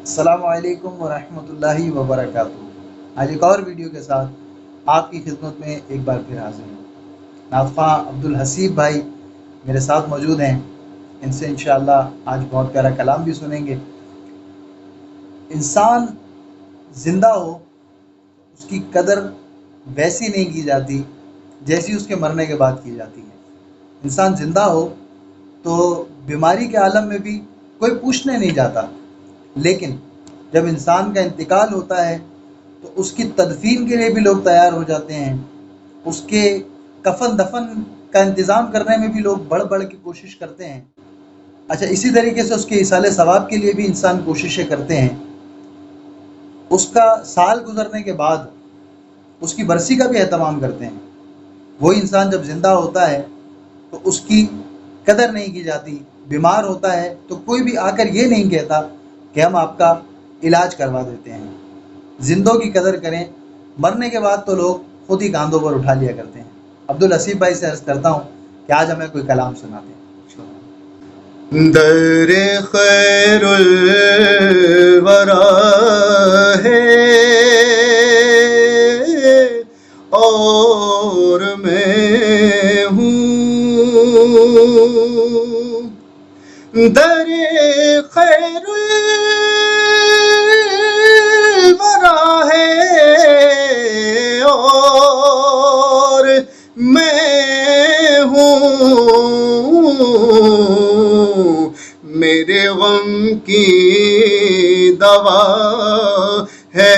अस्सलामु अलैकुम वरहमतुल्लाहि वबरकातुहू। आज एक और वीडियो के साथ आपकी खिदमत में एक बार फिर हाजिर हूँ। नाज़िफ़ा अब्दुल हसीब भाई मेरे साथ मौजूद हैं। इनसे इंशाअल्लाह आज बहुत प्यारा कलाम भी सुनेंगे। इंसान ज़िंदा हो उसकी कदर वैसी नहीं की जाती जैसी उसके मरने के बाद की जाती है। इंसान ज़िंदा हो तो बीमारी के आलम में भी कोई पूछने नहीं जाता, लेकिन जब इंसान का इंतकाल होता है तो उसकी तदफीन के लिए भी लोग तैयार हो जाते हैं। उसके कफन दफन का इंतज़ाम करने में भी लोग बढ़ बढ़ के कोशिश करते हैं। अच्छा, इसी तरीके से उसके इसाले सवाब के लिए भी इंसान कोशिशें करते हैं। उसका साल गुजरने के बाद उसकी बरसी का भी एहतमाम करते हैं। वही इंसान जब ज़िंदा होता है तो उसकी कदर नहीं की जाती। बीमार होता है तो कोई भी आकर ये नहीं कहता कि हम आपका इलाज करवा देते हैं। जिंदों की कदर करें, मरने के बाद तो लोग खुद ही कांधों पर उठा लिया करते हैं। अब्दुल हसीब भाई से अर्ज़ करता हूँ कि आज हमें कोई कलाम सुनाते हैं। दरे खैरुल वरा है और मैं हूँ। दरे खैरुल वरा है और मैं हूँ। मेरे गम की दवा है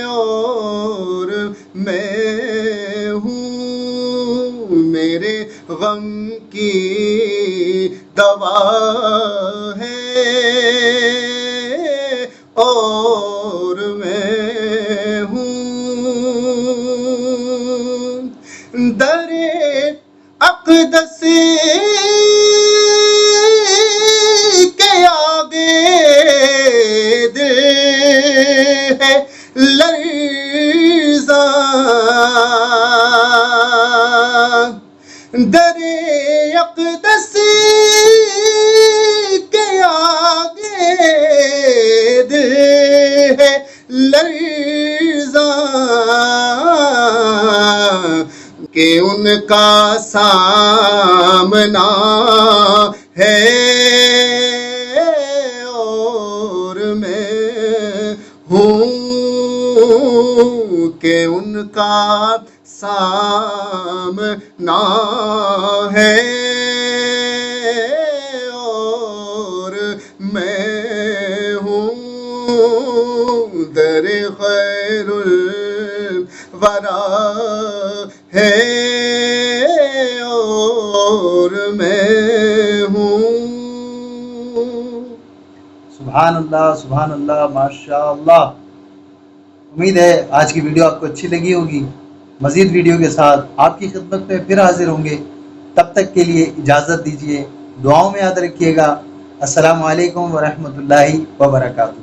और मैं हूँ। मेरे गम की दवा है और मैं हूँ। दरे अक़दस के आगे दिल है लर्ज़ा। दरे अक़दस के आगे दिल है लर्ज़ा कि उनका सामना है और मैं हूँ। कि उनका सामना है और मैं हूँ। दरे खैरुल वरा है और मैं हूँ। सुभान अल्लाह, माशाअल्लाह। उम्मीद है आज की वीडियो आपको अच्छी लगी होगी। मज़ीद वीडियो के साथ आपकी खिदमत में फिर हाजिर होंगे। तब तक के लिए इजाज़त दीजिए। दुआओं में याद रखिएगा। अस्सलामु अलैकुम वरहमतुल्लाहि वबरकातुहू।